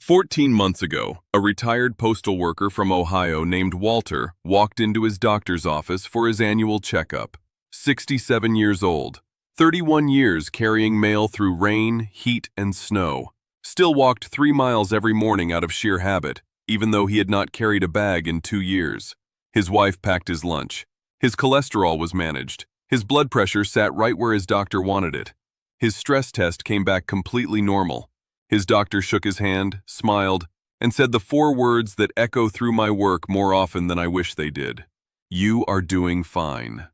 14 months ago, a retired postal worker from Ohio named Walter walked into his doctor's office for his annual checkup. 67 years old, 31 years carrying mail through rain, heat, and snow. Still walked 3 miles every morning out of sheer habit, even though he had not carried a bag in 2 years. His wife packed his lunch. His cholesterol was managed. His blood pressure sat right where his doctor wanted it. His stress test came back completely normal. His doctor shook his hand, smiled, and said the 4 words that echo through my work more often than I wish they did. You are doing fine.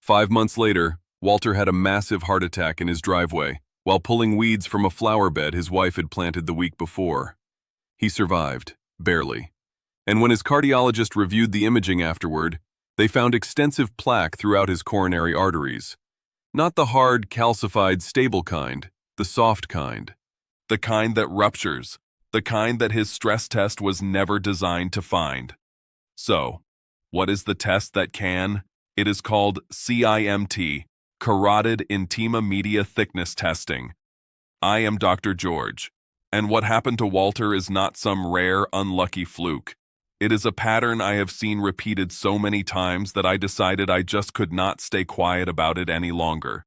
5 months later, Walter had a massive heart attack in his driveway while pulling weeds from a flower bed his wife had planted the week before. He survived, barely. And when his cardiologist reviewed the imaging afterward, they found extensive plaque throughout his coronary arteries. Not the hard, calcified, stable kind, the soft kind. The kind that ruptures, the kind that his stress test was never designed to find. So, what is the test that can? It is called CIMT, Carotid Intima Media Thickness Testing. I am Dr. George, and what happened to Walter is not some rare, unlucky fluke. It is a pattern I have seen repeated so many times that I decided I just could not stay quiet about it any longer.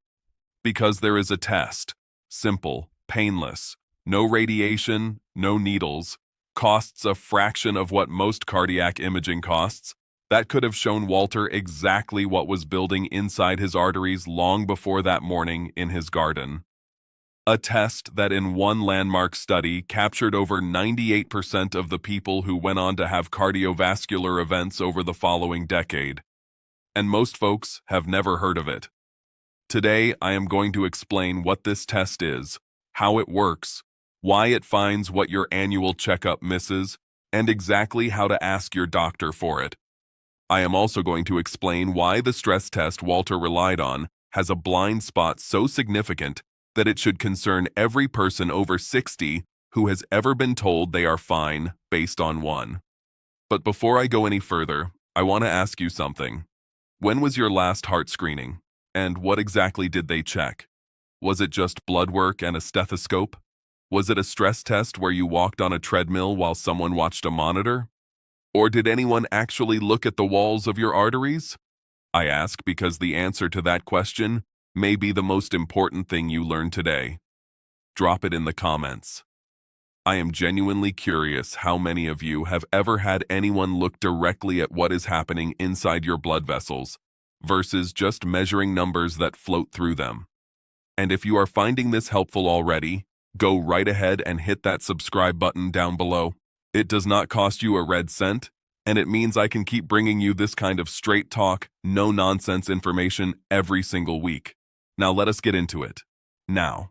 Because there is a test, simple, painless, no radiation, no needles, costs a fraction of what most cardiac imaging costs, that could have shown Walter exactly what was building inside his arteries long before that morning in his garden. A test that in one landmark study captured over 98% of the people who went on to have cardiovascular events over the following decade. And most folks have never heard of it. Today, I am going to explain what this test is, how it works, why it finds what your annual checkup misses, and exactly how to ask your doctor for it. I am also going to explain why the stress test Walter relied on has a blind spot so significant that it should concern every person over 60 who has ever been told they are fine based on one. But before I go any further, I want to ask you something. When was your last heart screening? And what exactly did they check? Was it just blood work and a stethoscope? Was it a stress test where you walked on a treadmill while someone watched a monitor? Or did anyone actually look at the walls of your arteries? I ask because the answer to that question may be the most important thing you learn today. Drop it in the comments. I am genuinely curious how many of you have ever had anyone look directly at what is happening inside your blood vessels versus just measuring numbers that float through them. And if you are finding this helpful already, go right ahead and hit that subscribe button down below. It does not cost you a red cent, and it means I can keep bringing you this kind of straight talk, no-nonsense information every single week. Now let us get into it. Now,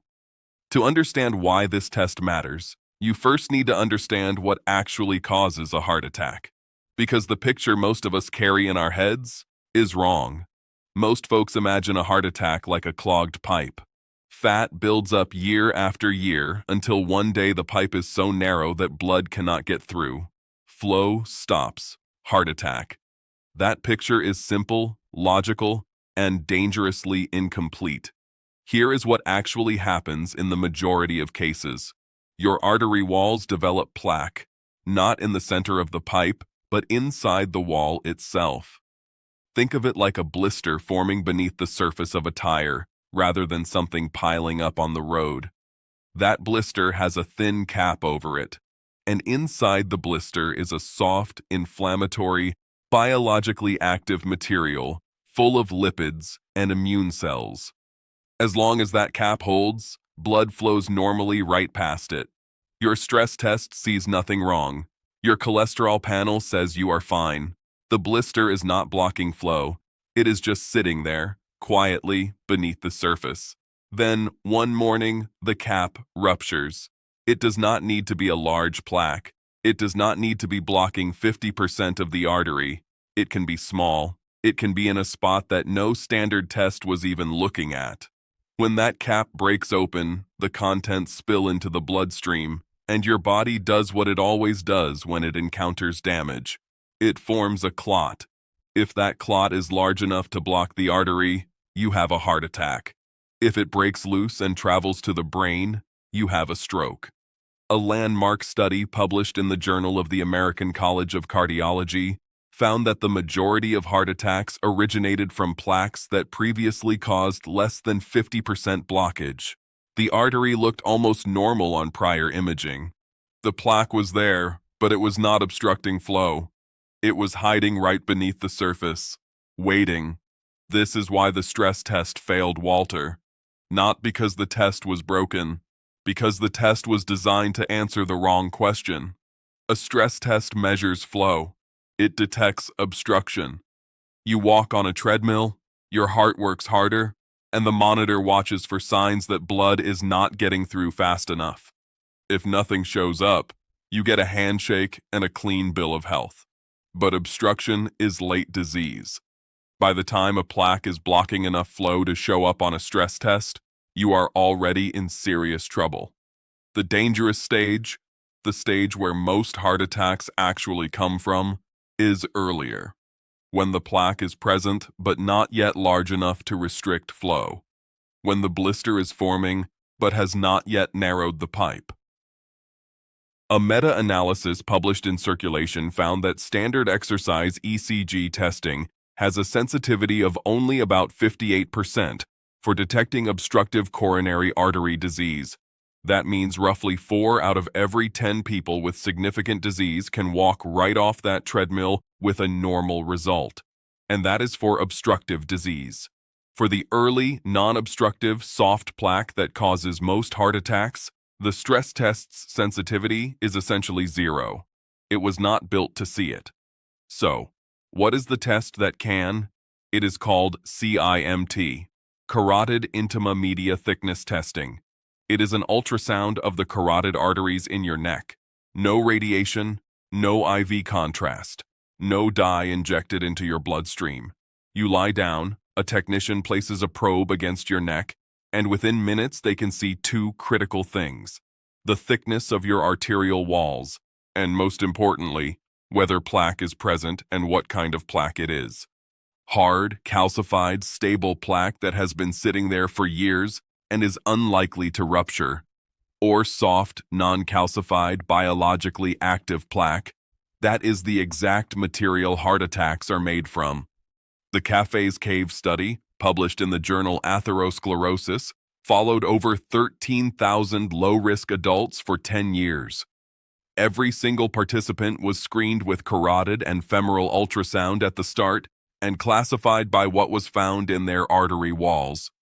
to understand why this test matters, you first need to understand what actually causes a heart attack. Because the picture most of us carry in our heads is wrong. Most folks imagine a heart attack like a clogged pipe. Fat builds up year after year until one day the pipe is so narrow that blood cannot get through. Flow stops. Heart attack. That picture is simple, logical, and dangerously incomplete. Here is what actually happens in the majority of cases. Your artery walls develop plaque, not in the center of the pipe, but inside the wall itself. Think of it like a blister forming beneath the surface of a tire, rather than something piling up on the road. That blister has a thin cap over it, and inside the blister is a soft, inflammatory, biologically active material full of lipids and immune cells. As long as that cap holds, blood flows normally right past it. Your stress test sees nothing wrong. Your cholesterol panel says you are fine. The blister is not blocking flow. It is just sitting there, quietly beneath the surface. Then, one morning, the cap ruptures. It does not need to be a large plaque. It does not need to be blocking 50% of the artery. It can be small. It can be in a spot that no standard test was even looking at. When that cap breaks open, the contents spill into the bloodstream, and your body does what it always does when it encounters damage. It forms a clot. If that clot is large enough to block the artery, you have a heart attack. If it breaks loose and travels to the brain, you have a stroke. A landmark study published in the Journal of the American College of Cardiology found that the majority of heart attacks originated from plaques that previously caused less than 50% blockage. The artery looked almost normal on prior imaging. The plaque was there, but it was not obstructing flow. It was hiding right beneath the surface, waiting. This is why the stress test failed Walter. Not because the test was broken, because the test was designed to answer the wrong question. A stress test measures flow. It detects obstruction. You walk on a treadmill, your heart works harder, and the monitor watches for signs that blood is not getting through fast enough. If nothing shows up, you get a handshake and a clean bill of health. But obstruction is late disease. By the time a plaque is blocking enough flow to show up on a stress test, you are already in serious trouble. The dangerous stage, the stage where most heart attacks actually come from, is earlier, when the plaque is present but not yet large enough to restrict flow, when the blister is forming but has not yet narrowed the pipe. A meta-analysis published in Circulation found that standard exercise ECG testing has a sensitivity of only about 58% for detecting obstructive coronary artery disease. That means roughly 4 out of every 10 people with significant disease can walk right off that treadmill with a normal result. And that is for obstructive disease. For the early, non-obstructive soft plaque that causes most heart attacks, the stress test's sensitivity is essentially 0. It was not built to see it. So, what is the test that can? It is called CIMT, Carotid Intima Media Thickness Testing. It is an ultrasound of the carotid arteries in your neck. No radiation, no IV contrast, no dye injected into your bloodstream. You lie down, a technician places a probe against your neck, and within minutes they can see 2 critical things: the thickness of your arterial walls, and most importantly, whether plaque is present and what kind of plaque it is. Hard, calcified, stable plaque that has been sitting there for years and is unlikely to rupture, or soft, non-calcified, biologically active plaque. That is the exact material heart attacks are made from. The Café's Cave study, published in the journal Atherosclerosis, followed over 13,000 low-risk adults for 10 years. Every single participant was screened with carotid and femoral ultrasound at the start and classified by what was found in their artery walls.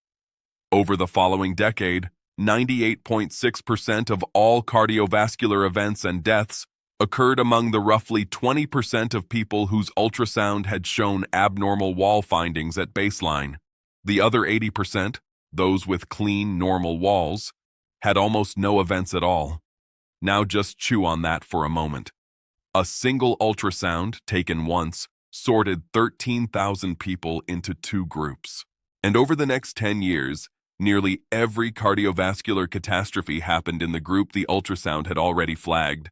Over the following decade, 98.6% of all cardiovascular events and deaths occurred among the roughly 20% of people whose ultrasound had shown abnormal wall findings at baseline. The other 80%, those with clean, normal walls, had almost no events at all. Now just chew on that for a moment. A single ultrasound, taken once, sorted 13,000 people into 2 groups. And over the next 10 years, nearly every cardiovascular catastrophe happened in the group the ultrasound had already flagged.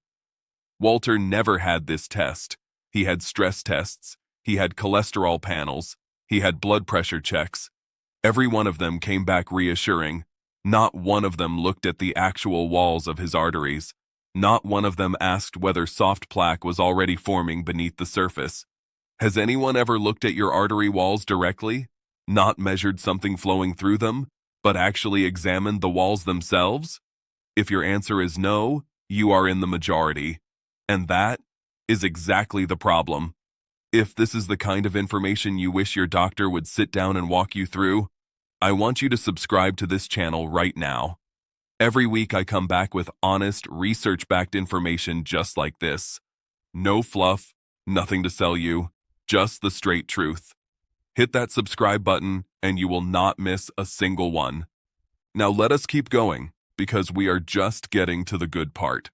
Walter never had this test. He had stress tests, he had cholesterol panels, he had blood pressure checks. Every one of them came back reassuring. Not one of them looked at the actual walls of his arteries. Not one of them asked whether soft plaque was already forming beneath the surface. Has anyone ever looked at your artery walls directly? Not measured something flowing through them, but actually examined the walls themselves? If your answer is no, you are in the majority. And that is exactly the problem. If this is the kind of information you wish your doctor would sit down and walk you through, I want you to subscribe to this channel right now. Every week I come back with honest, research-backed information just like this. No fluff, nothing to sell you, just the straight truth. Hit that subscribe button and you will not miss a single one. Now let us keep going, because we are just getting to the good part.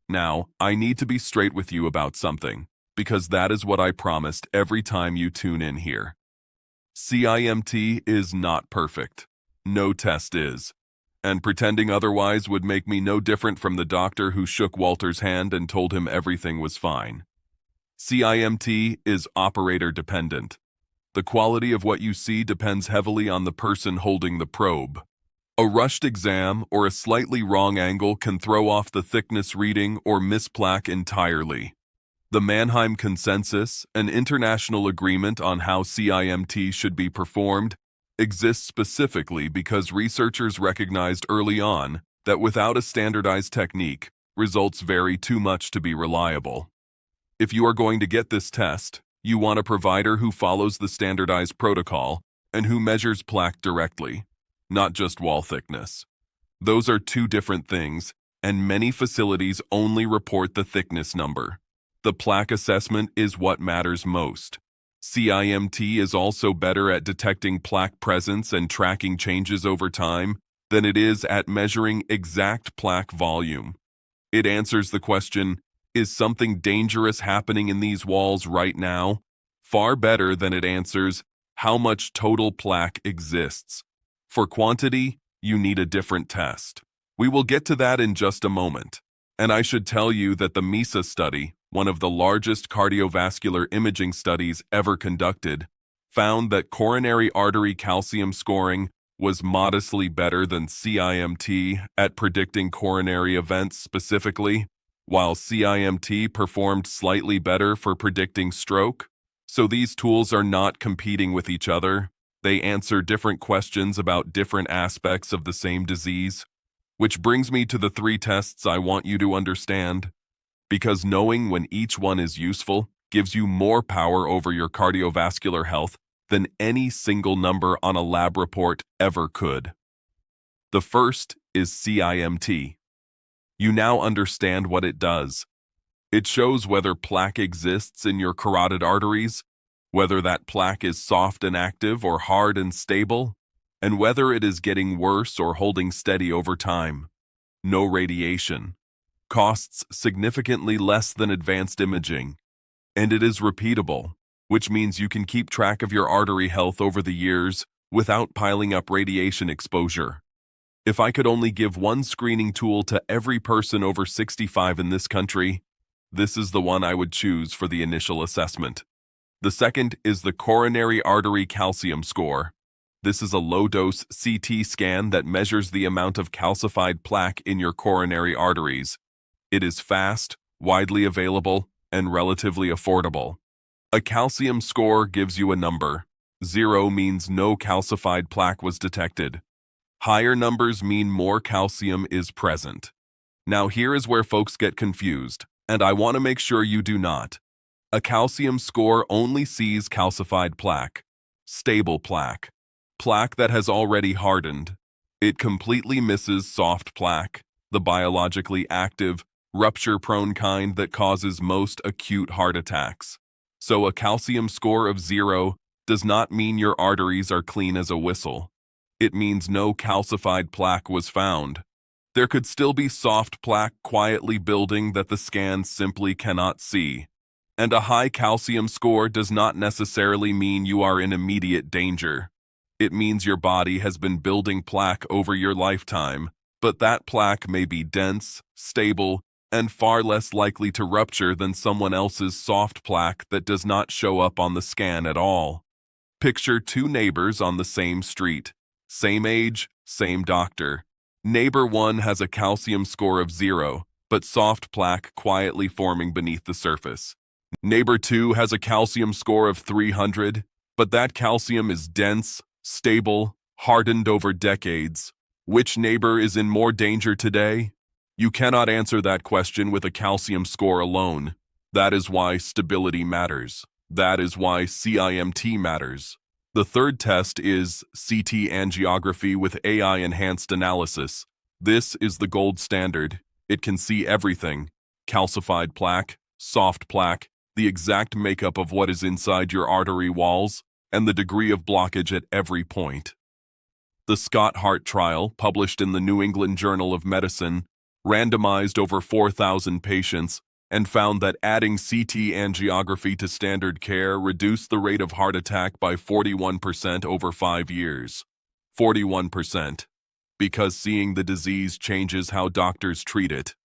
Now, I need to be straight with you about something, because that is what I promised every time you tune in here. CIMT is not perfect. No test is. And pretending otherwise would make me no different from the doctor who shook Walter's hand and told him everything was fine. CIMT is operator dependent. The quality of what you see depends heavily on the person holding the probe. A rushed exam or a slightly wrong angle can throw off the thickness reading or miss plaque entirely. The Mannheim Consensus, an international agreement on how CIMT should be performed, exists specifically because researchers recognized early on that without a standardized technique, results vary too much to be reliable. If you are going to get this test, you want a provider who follows the standardized protocol and who measures plaque directly, not just wall thickness. Those are two different things, and many facilities only report the thickness number. The plaque assessment is what matters most. CIMT is also better at detecting plaque presence and tracking changes over time than it is at measuring exact plaque volume. It answers the question, is something dangerous happening in these walls right now? Far better than it answers, how much total plaque exists. For quantity, you need a different test. We will get to that in just a moment. And I should tell you that the MESA study, one of the largest cardiovascular imaging studies ever conducted, found that coronary artery calcium scoring was modestly better than CIMT at predicting coronary events specifically, while CIMT performed slightly better for predicting stroke. So these tools are not competing with each other. They answer different questions about different aspects of the same disease. Which brings me to the three tests I want you to understand, because knowing when each one is useful gives you more power over your cardiovascular health than any single number on a lab report ever could. The first is CIMT. You now understand what it does. It shows whether plaque exists in your carotid arteries, whether that plaque is soft and active or hard and stable, and whether it is getting worse or holding steady over time. No radiation. Costs significantly less than advanced imaging. And it is repeatable, which means you can keep track of your artery health over the years without piling up radiation exposure. If I could only give one screening tool to every person over 65 in this country, this is the one I would choose for the initial assessment. The second is the coronary artery calcium score. This is a low-dose CT scan that measures the amount of calcified plaque in your coronary arteries. It is fast, widely available, and relatively affordable. A calcium score gives you a number. 0 means no calcified plaque was detected. Higher numbers mean more calcium is present. Now here is where folks get confused, and I want to make sure you do not. A calcium score only sees calcified plaque, stable plaque, plaque that has already hardened. It completely misses soft plaque, the biologically active, rupture-prone kind that causes most acute heart attacks. So a calcium score of 0 does not mean your arteries are clean as a whistle. It means no calcified plaque was found. There could still be soft plaque quietly building that the scan simply cannot see. And a high calcium score does not necessarily mean you are in immediate danger. It means your body has been building plaque over your lifetime, but that plaque may be dense, stable, and far less likely to rupture than someone else's soft plaque that does not show up on the scan at all. Picture two neighbors on the same street. Same age, same doctor. Neighbor 1 has a calcium score of 0, but soft plaque quietly forming beneath the surface. Neighbor 2 has a calcium score of 300, but that calcium is dense, stable, hardened over decades. Which neighbor is in more danger today? You cannot answer that question with a calcium score alone. That is why stability matters. That is why CIMT matters. The third test is CT angiography with AI-enhanced analysis. This is the gold standard. It can see everything: calcified plaque, soft plaque, the exact makeup of what is inside your artery walls, and the degree of blockage at every point. The Scott Hart trial, published in the New England Journal of Medicine, randomized over 4,000 patients and found that adding CT angiography to standard care reduced the rate of heart attack by 41% over 5 years. 41%. Because seeing the disease changes how doctors treat it.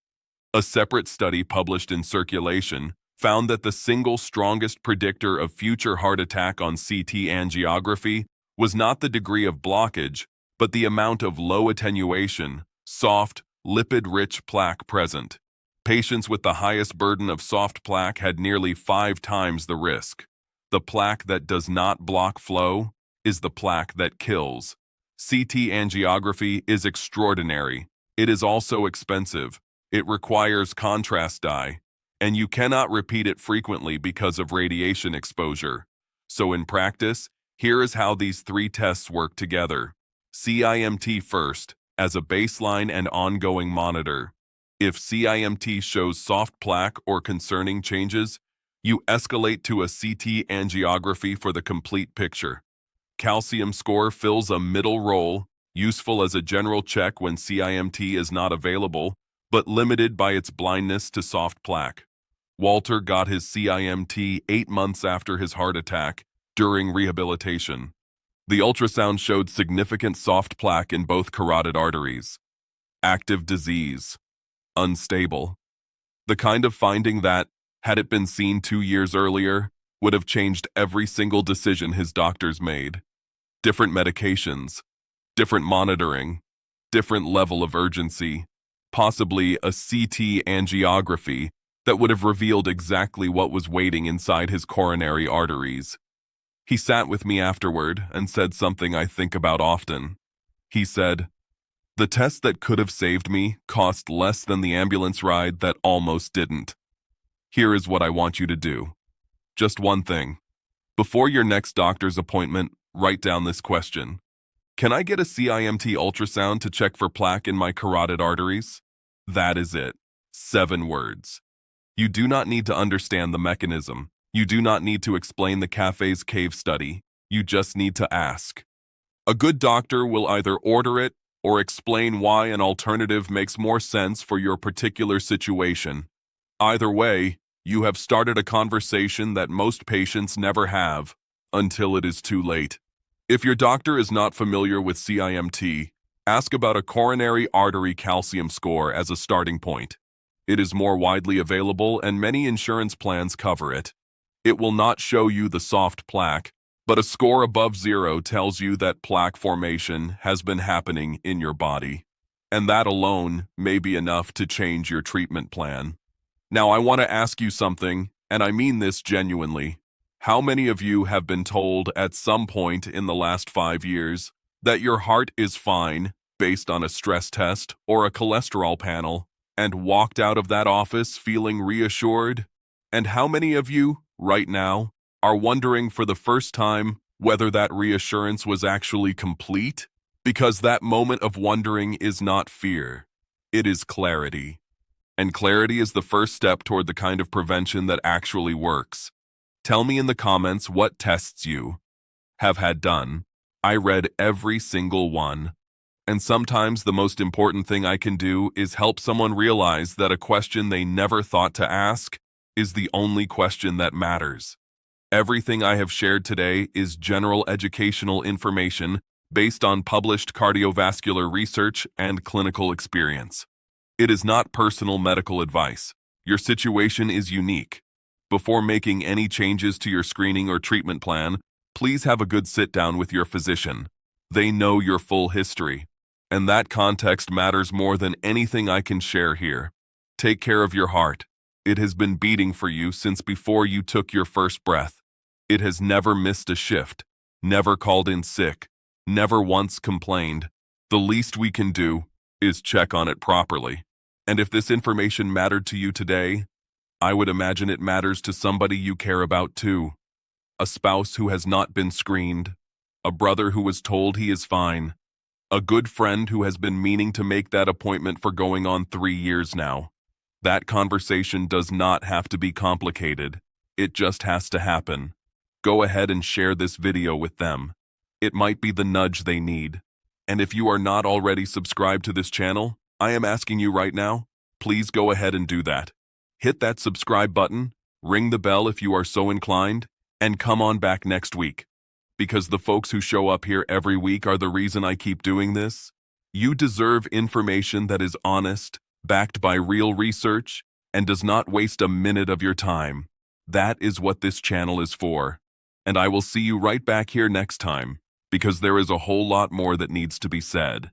A separate study published in Circulation found that the single strongest predictor of future heart attack on CT angiography was not the degree of blockage, but the amount of low attenuation, soft, lipid-rich plaque present. Patients with the highest burden of soft plaque had nearly 5 times the risk. The plaque that does not block flow is the plaque that kills. CT angiography is extraordinary. It is also expensive. It requires contrast dye, and you cannot repeat it frequently because of radiation exposure. So in practice, here is how these 3 tests work together. CIMT first, as a baseline and ongoing monitor. If CIMT shows soft plaque or concerning changes, you escalate to a CT angiography for the complete picture. Calcium score fills a middle role, useful as a general check when CIMT is not available, but limited by its blindness to soft plaque. Walter got his CIMT 8 months after his heart attack, during rehabilitation. The ultrasound showed significant soft plaque in both carotid arteries. Active disease. Unstable. The kind of finding that, had it been seen 2 years earlier, would have changed every single decision his doctors made. Different medications, different monitoring, different level of urgency, possibly a CT angiography that would have revealed exactly what was waiting inside his coronary arteries. He sat with me afterward and said something I think about often. He said, "The test that could have saved me cost less than the ambulance ride that almost didn't. Here is what I want you to do. Just one thing. Before your next doctor's appointment, write down this question. Can I get a CIMT ultrasound to check for plaque in my carotid arteries?" That is it. 7 words. You do not need to understand the mechanism. You do not need to explain the cafe's cave study. You just need to ask. A good doctor will either order it or explain why an alternative makes more sense for your particular situation. Either way, you have started a conversation that most patients never have until it is too late. If your doctor is not familiar with CIMT, ask about a coronary artery calcium score as a starting point. It is more widely available and many insurance plans cover it. It will not show you the soft plaque, but a score above 0 tells you that plaque formation has been happening in your body. And that alone may be enough to change your treatment plan. Now I want to ask you something, and I mean this genuinely. How many of you have been told at some point in the last 5 years that your heart is fine based on a stress test or a cholesterol panel and walked out of that office feeling reassured? And how many of you, right now, are wondering for the first time whether that reassurance was actually complete? Because that moment of wondering is not fear, it is clarity. And clarity is the first step toward the kind of prevention that actually works. Tell me in the comments what tests you have had done. I read every single one. And sometimes the most important thing I can do is help someone realize that a question they never thought to ask is the only question that matters. Everything I have shared today is general educational information based on published cardiovascular research and clinical experience. It is not personal medical advice. Your situation is unique. Before making any changes to your screening or treatment plan, please have a good sit-down with your physician. They know your full history, and that context matters more than anything I can share here. Take care of your heart. It has been beating for you since before you took your first breath. It has never missed a shift, never called in sick, never once complained. The least we can do is check on it properly. And if this information mattered to you today, I would imagine it matters to somebody you care about too. A spouse who has not been screened, a brother who was told he is fine, a good friend who has been meaning to make that appointment for going on 3 years now. That conversation does not have to be complicated. It just has to happen. Go ahead and share this video with them. It might be the nudge they need. And if you are not already subscribed to this channel, I am asking you right now, please go ahead and do that. Hit that subscribe button, ring the bell if you are so inclined, and come on back next week. Because the folks who show up here every week are the reason I keep doing this. You deserve information that is honest, backed by real research, and does not waste a minute of your time. That is what this channel is for. And I will see you right back here next time. because there is a whole lot more that needs to be said.